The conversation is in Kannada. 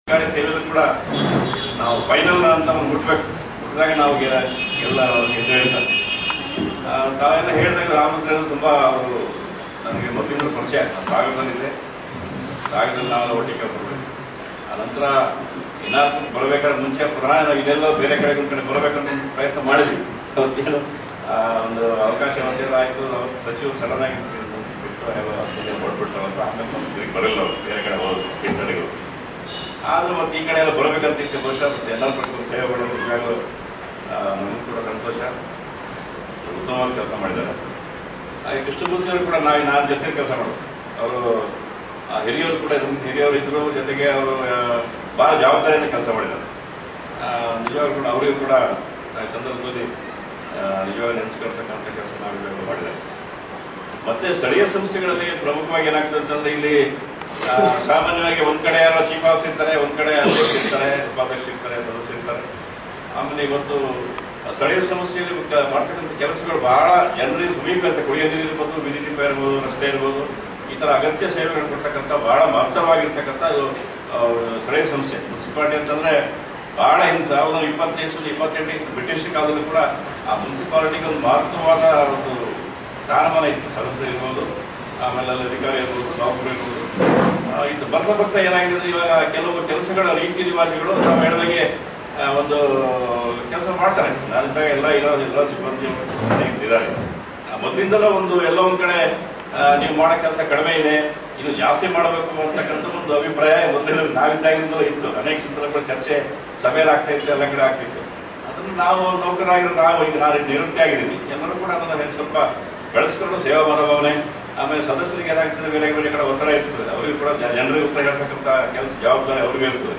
ಸರ್ಕಾರಿ ಸೇವೆಯಲ್ಲೂ ಕೂಡ ನಾವು ಫೈನಲ್ ಅಂತ ಒಂದು ಮುಟ್ಬೇಕು. ಮುಟ್ಟಿದಾಗ ನಾವು ಎಲ್ಲ ಗೆದ್ದು ಹೇಳ್ತಾರೆ. ತಾವೆಲ್ಲ ಹೇಳಿದಾಗ ರಾಮಚಂದ್ರ ತುಂಬ ಅವರು ನನಗೆ ಮೊದಲಿಂದ ಪರಿಚಯ. ಸಾಗರದಲ್ಲಿದೆ, ಸಾಗರದಲ್ಲಿ ನಾವು ಒಟ್ಟಿಗೆ ಕೆಲಸ ಮಾಡಬೇಕು. ಆನಂತರ ಏನಾದ್ರು ಬರಬೇಕಾದ್ರೆ ಮುಂಚೆ ಪುನಃ ನಾವು ಇದೆಲ್ಲ ಬೇರೆ ಕಡೆ ಬರಬೇಕಂತ ಪ್ರಯತ್ನ ಮಾಡಿದ್ವಿ. ಅವತ್ತೇನು ಒಂದು ಅವಕಾಶ ಆಯಿತು. ಅವ್ರು ಸಚಿವರು ಸಡನ್ ಆಗಿ ಬಿಟ್ಟು ಹೊರಡ್ಬಿಡ್ತಾರಂತ. ಆಮೇಲೆ ತಿರುಗಿ ಬರಲ್ಲ ಅವರು, ಬೇರೆ ಕಡೆ ಹೋದ್ರು ಚಿಂತನೆಗಳು. ಆದರೂ ಮತ್ತು ಈ ಕಡೆ ಎಲ್ಲ ಬರಬೇಕಂತ ಇತ್ತು ಬಹುಶಃ. ಮತ್ತು ಎಲ್ಲರ ಪ್ರಕಾರ ಸೇವೆ ಮಾಡೋದು ಈಗಾಗಲೂ ನಮಗೂ ಕೂಡ ಸಂತೋಷ. ಉತ್ತಮವಾಗಿ ಕೆಲಸ ಮಾಡಿದ್ದಾರೆ. ಹಾಗೆ ಕೃಷ್ಣಮೂರ್ತಿಯವರು ಕೂಡ ನಾನು ಜೊತೆ ಕೆಲಸ ಮಾಡೋದು. ಅವರು ಹಿರಿಯವರು ಕೂಡ ಹಿರಿಯವರು ಇದ್ದರು, ಜೊತೆಗೆ ಅವರು ಭಾಳ ಜವಾಬ್ದಾರಿಯಿಂದ ಕೆಲಸ ಮಾಡಿದ್ದಾರೆ. ನಿಜವಾಗ್ಲೂ ಕೂಡ ಅವರಿಗೂ ಕೂಡ ಸಂದರ್ಭದಲ್ಲಿ ನಿಜವಾಗಿ ನೆನೆಸ್ಕೊಳ್ತಕ್ಕಂಥ ಕೆಲಸ ನಾವು ಮಾಡಿದ್ದಾರೆ. ಮತ್ತು ಸ್ಥಳೀಯ ಸಂಸ್ಥೆಗಳಲ್ಲಿ ಪ್ರಮುಖವಾಗಿ ಏನಾಗ್ತದೆ ಅಂತಂದರೆ ಇಲ್ಲಿ ಸಾಮಾನ್ಯವಾಗಿ ಒಂದು ಕಡೆ ಯಾರೋ ಚೀಫ್ ಆಫೀಸರ್ ಇರ್ತಾರೆ, ಒಂದು ಕಡೆ ಅಧ್ಯಕ್ಷ ಇರ್ತಾರೆ, ಉಪಾಧ್ಯಕ್ಷ ಇರ್ತಾರೆ, ಸದಸ್ಯರು ಇರ್ತಾರೆ. ಆಮೇಲೆ ಇವತ್ತು ಸ್ಥಳೀಯ ಸಮಸ್ಯೆಯಲ್ಲಿ ಮಾಡ್ತಕ್ಕಂಥ ಕೆಲಸಗಳು ಭಾಳ ಜನರಿಗೆ ಸಮೀಪ ಇರುತ್ತೆ. ಕುಡಿಯೋ ನೀರು ಇರ್ಬೋದು, ಬೀದಿ ದೀಪ ಇರ್ಬೋದು, ರಸ್ತೆ ಇರ್ಬೋದು, ಈ ಥರ ಅಗತ್ಯ ಸೇವೆಗಳು ಕೊಡ್ತಕ್ಕಂಥ ಭಾಳ ಮಹತ್ತರವಾಗಿರ್ತಕ್ಕಂಥ ಇದು ಸ್ಥಳೀಯ ಸಂಸ್ಥೆ. ಮುನ್ಸಿಪಾಲಿಟಿ ಅಂತಂದರೆ ಭಾಳ ಹಿಂದೆ 1925-28 ಬ್ರಿಟಿಷ್ ಕಾಲದಲ್ಲಿ ಕೂಡ ಆ ಮುನ್ಸಿಪಾಲಿಟಿಗೆ ಒಂದು ಮಹತ್ವವಾದ ಒಂದು ಸ್ಥಾನಮಾನ ಇತ್ತು. ಸದಸ್ಯರು ಇರ್ಬೋದು, ಆಮೇಲೆ ಅಲ್ಲಿ ಅಧಿಕಾರಿ ಇರ್ಬೋದು, ನೌಕರು ಇರ್ಬೋದು. ಇದು ಬರ್ತಾ ಏನಾಗಿದೆ ಇವಾಗ ಕೆಲವು ಕೆಲಸಗಳ ರೀತಿ ರಿವಾಜುಗಳು ನಾವು ಹೇಳಿದಾಗೆ ಒಂದು ಕೆಲಸ ಮಾಡ್ತಾರೆ. ನಾನಿದ್ದಾಗ ಎಲ್ಲ ಸಿಬ್ಬಂದಿ ಇದ್ದಾರೆ. ಮೊದಲಿಂದಲೂ ಎಲ್ಲ ಒಂದು ಕಡೆ ನೀವು ಮಾಡೋ ಕೆಲಸ ಕಡಿಮೆ ಇದೆ, ಇದು ಜಾಸ್ತಿ ಮಾಡಬೇಕು ಅಂತಕ್ಕಂಥ ಒಂದು ಅಭಿಪ್ರಾಯ ಮೊದಲಿಂದ ನಾವಿದ್ದಾಗಿಂದಲೂ ಇತ್ತು. ಅನೇಕ ಸಂದರ್ಭಗಳ ಚರ್ಚೆ ಸಭೆಯಲ್ಲಿ ಆಗ್ತಾ ಇತ್ತು, ಎಲ್ಲ ಕಡೆ ಆಗ್ತಿತ್ತು. ಅದನ್ನು ನಾವು ನೌಕರಾಗಿರೋ ಈಗ ನಾನು ನಿವೃತ್ತಿ ಆಗಿದ್ದೀನಿ. ಎಲ್ಲರೂ ಕೂಡ ಅದನ್ನು ಸ್ವಲ್ಪ ಬೆಳೆಸ್ಕೊಂಡು ಸೇವಾ ಮನೋಭಾವನೆ, ಆಮೇಲೆ ಸದಸ್ಯರಿಗೆ ಏನಾಗ್ತದೆ ಬೇರೆ ಕಡೆ ಒತ್ತಡ ಇರ್ತದೆ. ಅವರಿಗೂ ಕೂಡ ಜನರಿಗೆ ಉತ್ತರ ಹೇಳ್ತಕ್ಕಂಥ ಕೆಲಸ ಜವಾಬ್ದಾರಿ ಅವ್ರಿಗೆ ಇರ್ತದೆ.